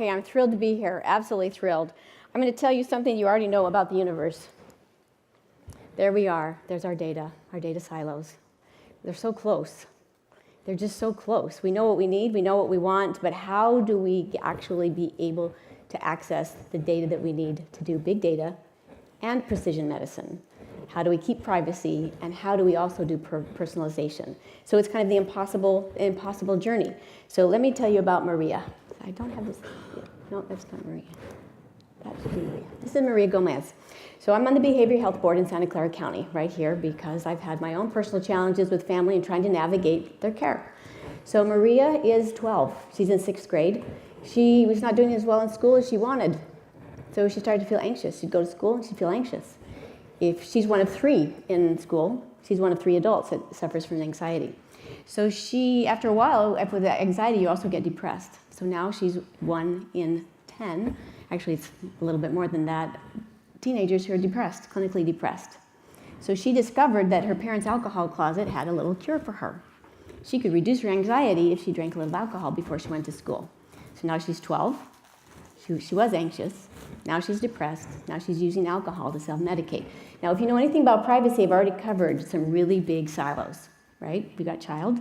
Okay, I'm thrilled to be here, absolutely thrilled. I'm going to tell you something you already know about the universe. There we are. There's our data silos. They're so close. They're just so close. We know what we need, we know what we want, but how do we actually be able to access the data that we need to do big data and precision medicine? How do we keep privacy, and how do we also do personalization? So it's kind of the impossible journey. So let me tell you about Maria. I don't have this. No, that's not Maria. That's Maria. This is Maria Gomez. So I'm on the Behavioral Health Board in Santa Clara County, right here, because I've had my own personal challenges with family and trying to navigate their care. So Maria is 12. She's in 6th grade. She was not doing as well in school as she wanted. So she started to feel anxious. She'd go to school and she'd feel anxious. If she's one of 3 in school, she's one of 3 adults that suffers from anxiety. So she, after a while, with the anxiety, you also get depressed. So now she's 1 in 10. Actually, it's a little bit more than that. Teenagers who are depressed, clinically depressed. So she discovered that her parents' alcohol closet had a little cure for her. She could reduce her anxiety if she drank a little alcohol before she went to school. So now she's 12. She was anxious. Now she's depressed. Now she's using alcohol to self-medicate. Now, if you know anything about privacy, I've already covered some really big silos, right? We got child,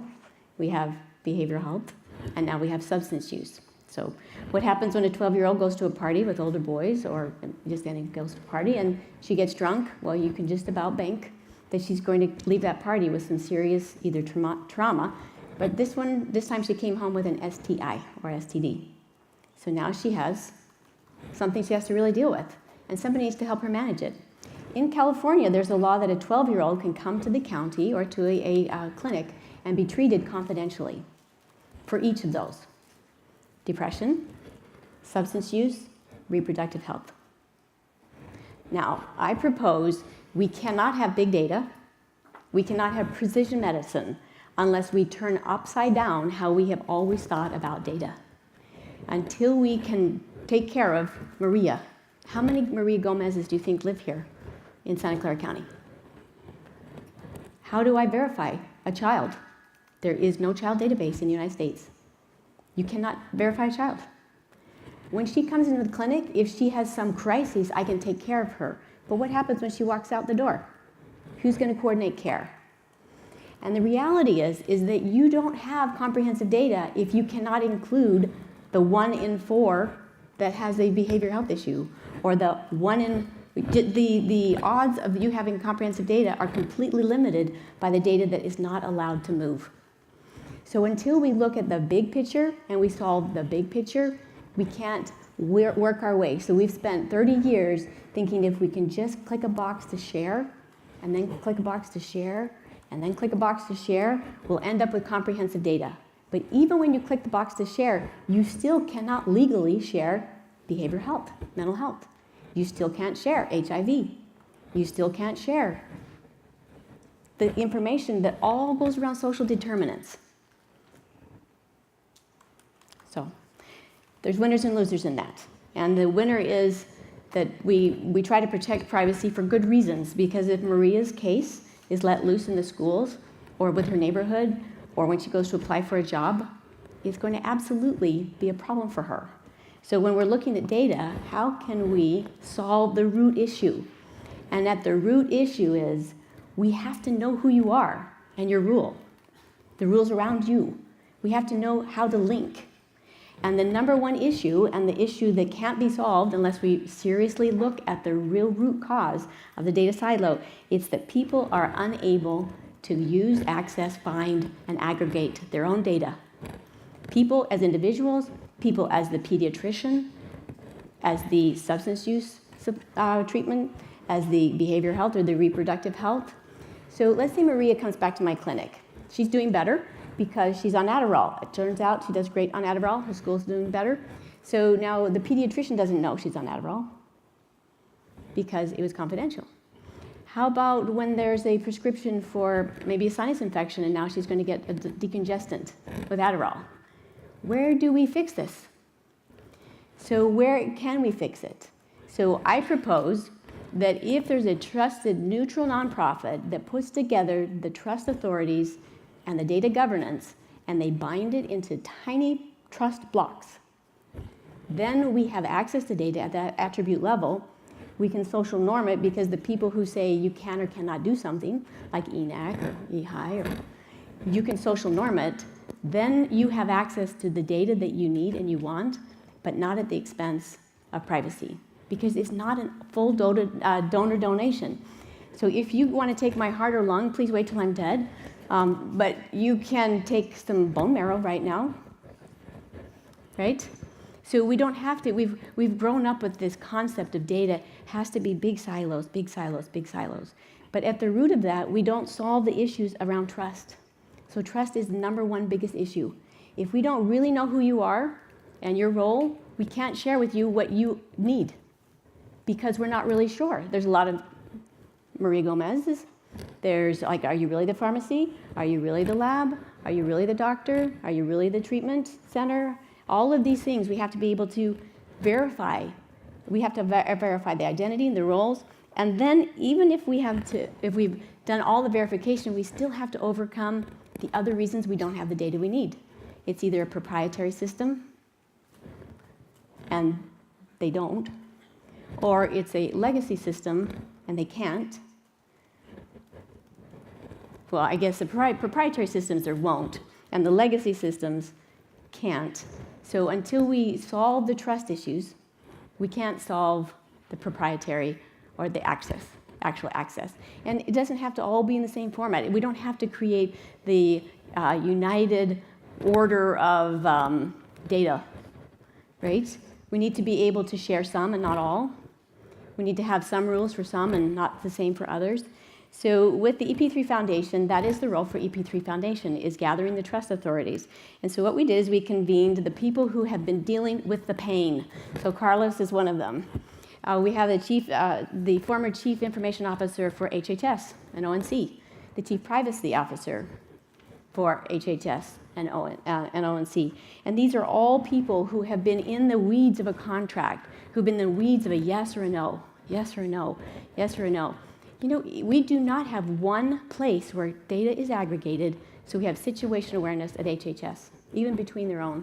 we have behavioral health, and now we have substance use. So what happens when a 12-year-old goes to a party with older boys, or just any goes to a party and she gets drunk? Well, you can just about bank that she's going to leave that party with some serious either trauma, but this time she came home with an STI or STD. So now she has something she has to really deal with, and somebody needs to help her manage it. In California, there's a law that a 12-year-old can come to the county or to a clinic and be treated confidentially for each of those: depression, substance use, reproductive health. Now, I propose we cannot have big data, we cannot have precision medicine unless we turn upside down how we have always thought about data. Until we can take care of Maria. How many Maria Gomez's do you think live here in Santa Clara County? How do I verify a child? There is no child database in the United States. You cannot verify a child. When she comes into the clinic, if she has some crisis, I can take care of her. But what happens when she walks out the door? Who's going to coordinate care? And the reality is that you don't have comprehensive data if you cannot include the 1 in 4 that has a behavioral health issue, or the odds of you having comprehensive data are completely limited by the data that is not allowed to move. So until we look at the big picture and we solve the big picture, we can't work our way. So we've spent 30 years thinking if we can just click a box to share, and then click a box to share, and then click a box to share, we'll end up with comprehensive data. But even when you click the box to share, you still cannot legally share behavioral health, mental health. You still can't share HIV. You still can't share the information that all goes around social determinants. So there's winners and losers in that. And the winner is that we try to protect privacy for good reasons, because if Maria's case is let loose in the schools or with her neighborhood, or when she goes to apply for a job, it's going to absolutely be a problem for her. So when we're looking at data, how can we solve the root issue? And that the root issue is we have to know who you are and your rule, the rules around you. We have to know how to link. And the number one issue, and the issue that can't be solved unless we seriously look at the real root cause of the data silo, it's that people are unable to use, access, find, and aggregate their own data. People as individuals, people as the pediatrician, as the substance use treatment, as the behavioral health or the reproductive health. So let's say Maria comes back to my clinic. She's doing better because she's on Adderall. It turns out she does great on Adderall. Her school's doing better. So now the pediatrician doesn't know she's on Adderall because it was confidential. How about when there's a prescription for maybe a sinus infection and now she's going to get a decongestant with Adderall? Where do we fix this? So where can we fix it? So I propose that if there's a trusted neutral nonprofit that puts together the trust authorities and the data governance, and they bind it into tiny trust blocks, Then we have access to data at that attribute level. We can social norm it because the people who say you can or cannot do something, like ENAC or EHI, or you can social norm it. Then you have access to the data that you need and you want, but not at the expense of privacy, because it's not a full donor donation. So if you want to take my heart or lung, please wait till I'm dead. But you can take some bone marrow right now, right? So we don't have to. We've grown up with this concept of data has to be big silos, big silos, big silos. But at the root of that, we don't solve the issues around trust. So trust is the number one biggest issue. If we don't really know who you are and your role, we can't share with you what you need because we're not really sure. There's a lot of Maria Gomez's. There's like, are you really the pharmacy? Are you really the lab? Are you really the doctor? Are you really the treatment center? All of these things we have to be able to verify. We have to verify the identity and the roles. And then even if we've done all the verification, we still have to overcome the other reasons we don't have the data we need. It's either a proprietary system, and they don't, or it's a legacy system, and they can't. Well, I guess the proprietary systems there won't, and the legacy systems can't. So until we solve the trust issues, we can't solve the proprietary or the actual access. And it doesn't have to all be in the same format. We don't have to create the united order of data, right? We need to be able to share some and not all. We need to have some rules for some and not the same for others. So with the EP3 Foundation, that is the role for EP3 Foundation, is gathering the trust authorities. And so what we did is we convened the people who have been dealing with the pain. So Carlos is one of them. We have the former Chief Information Officer for HHS and ONC, the Chief Privacy Officer for HHS and ONC. And these are all people who have been in the weeds of a contract, who've been in the weeds of a yes or a no, yes or a no, yes or a no. You know, we do not have one place where data is aggregated, so we have situation awareness at HHS, even between their own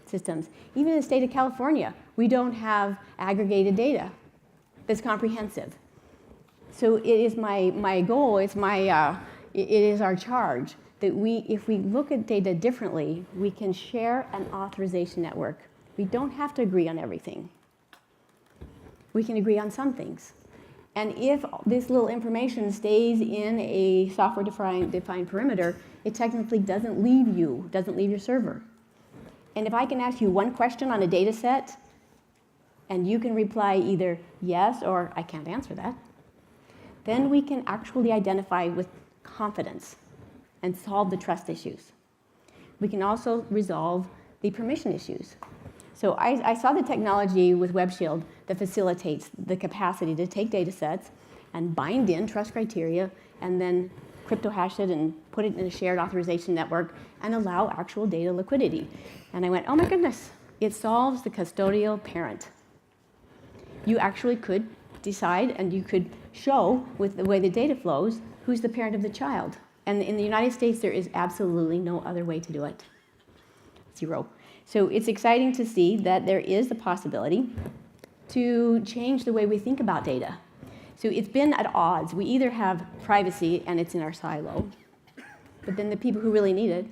systems. Even in the state of California, we don't have aggregated data that's comprehensive. So it is my goal, it is our charge that if we look at data differently, we can share an authorization network. We don't have to agree on everything. We can agree on some things. And if this little information stays in a software-defined perimeter, it technically doesn't leave your server. And if I can ask you one question on a data set, and you can reply either yes or I can't answer that, then we can actually identify with confidence and solve the trust issues. We can also resolve the permission issues. So I saw the technology with WebShield that facilitates the capacity to take data sets and bind in trust criteria and then crypto hash it and put it in a shared authorization network and allow actual data liquidity. And I went, oh my goodness, it solves the custodial parent. You actually could decide and you could show with the way the data flows who's the parent of the child. And in the United States, there is absolutely no other way to do it. Zero. So it's exciting to see that there is the possibility to change the way we think about data. So it's been at odds. We either have privacy and it's in our silo, but then the people who really need it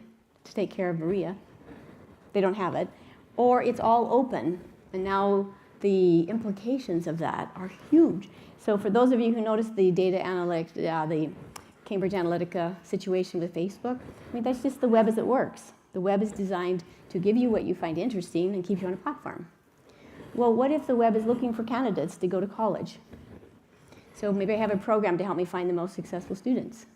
to take care of Maria, they don't have it, or it's all open, and now the implications of that are huge. So for those of you who noticed the data analytics, the Cambridge Analytica situation with Facebook, I mean, that's just the web as it works. The web is designed to give you what you find interesting and keep you on a platform. Well, what if the web is looking for candidates to go to college? So maybe I have a program to help me find the most successful students.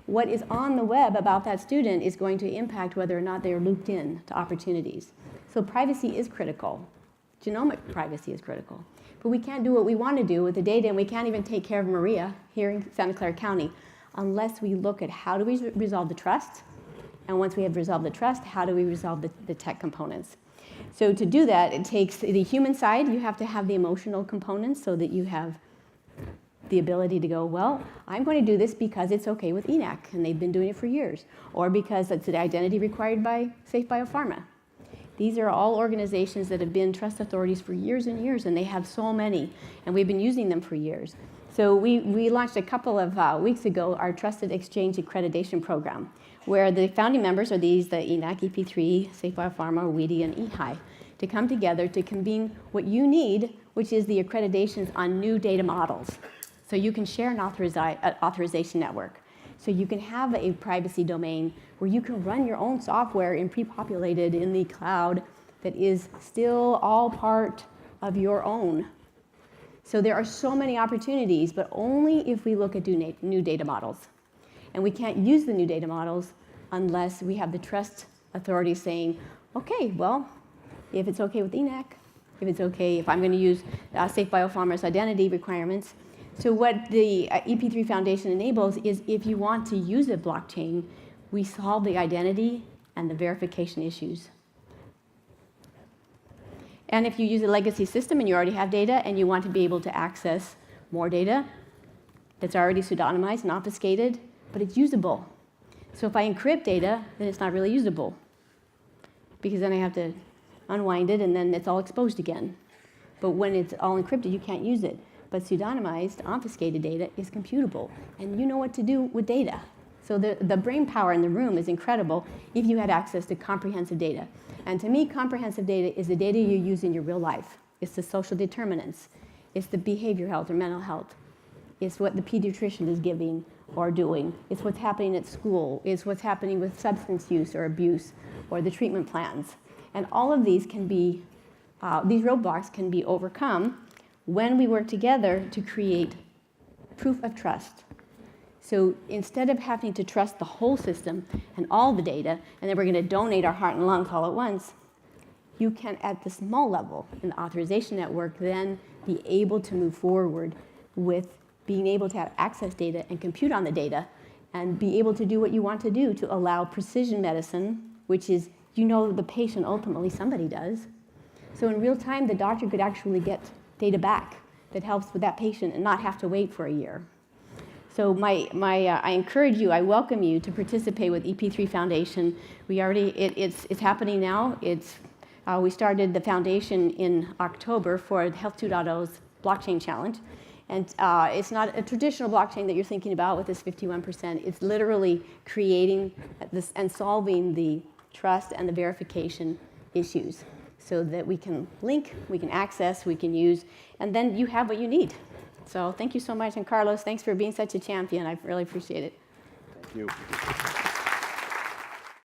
What is on the web about that student is going to impact whether or not they are looped in to opportunities. So privacy is critical. Genomic privacy is critical. But we can't do what we want to do with the data, and we can't even take care of Maria here in Santa Clara County unless we look at how do we resolve the trust, and once we have resolved the trust, how do we resolve the tech components. So to do that, it takes the human side. You have to have the emotional components so that you have the ability to go, well, I'm going to do this because it's okay with ENAC, and they've been doing it for years, or because it's the identity required by Safe Biopharma. These are all organizations that have been trust authorities for years and years, and they have so many, and we've been using them for years. So we launched a couple of weeks ago our Trusted Exchange Accreditation Program, where the founding members are these, the ENAC, EP3, Safe Biopharma, WEDI, and EHI, to come together to convene what you need, which is the accreditations on new data models. So you can share an authorization network. So you can have a privacy domain where you can run your own software in pre-populated in the cloud that is still all part of your own. So there are so many opportunities, but only if we look at new data models. And we can't use the new data models unless we have the trust authority saying, okay, well, if it's okay with ENAC, if it's okay, if I'm going to use Safe Biopharma's identity requirements. So what the EP3 Foundation enables is if you want to use a blockchain, we solve the identity and the verification issues. And if you use a legacy system and you already have data and you want to be able to access more data that's already pseudonymized and obfuscated, but it's usable. So if I encrypt data, then it's not really usable, because then I have to unwind it and then it's all exposed again. But when it's all encrypted, you can't use it. But pseudonymized, obfuscated data is computable, and you know what to do with data. So the brain power in the room is incredible if you had access to comprehensive data. And to me, comprehensive data is the data you use in your real life. It's the social determinants. It's the behavior health or mental health. It's what the pediatrician is giving or doing. It's what's happening at school. It's what's happening with substance use or abuse or the treatment plans. And all of these can be, these roadblocks can be overcome when we work together to create proof of trust. So instead of having to trust the whole system and all the data, and then we're going to donate our heart and lungs all at once, you can, at the small level in the authorization network, then be able to move forward with being able to have access data and compute on the data and be able to do what you want to do to allow precision medicine, which is, you know, the patient ultimately, somebody does. So in real time, the doctor could actually get data back that helps with that patient and not have to wait for a year. So I encourage you, I welcome you to participate with EP3 Foundation. It's happening now. We started the foundation in October for Health 2.0's blockchain challenge. And it's not a traditional blockchain that you're thinking about with this 51%. It's literally creating this and solving the trust and the verification issues so that we can link, we can access, we can use, and then you have what you need. So thank you so much. And Carlos, thanks for being such a champion. I really appreciate it. Thank you.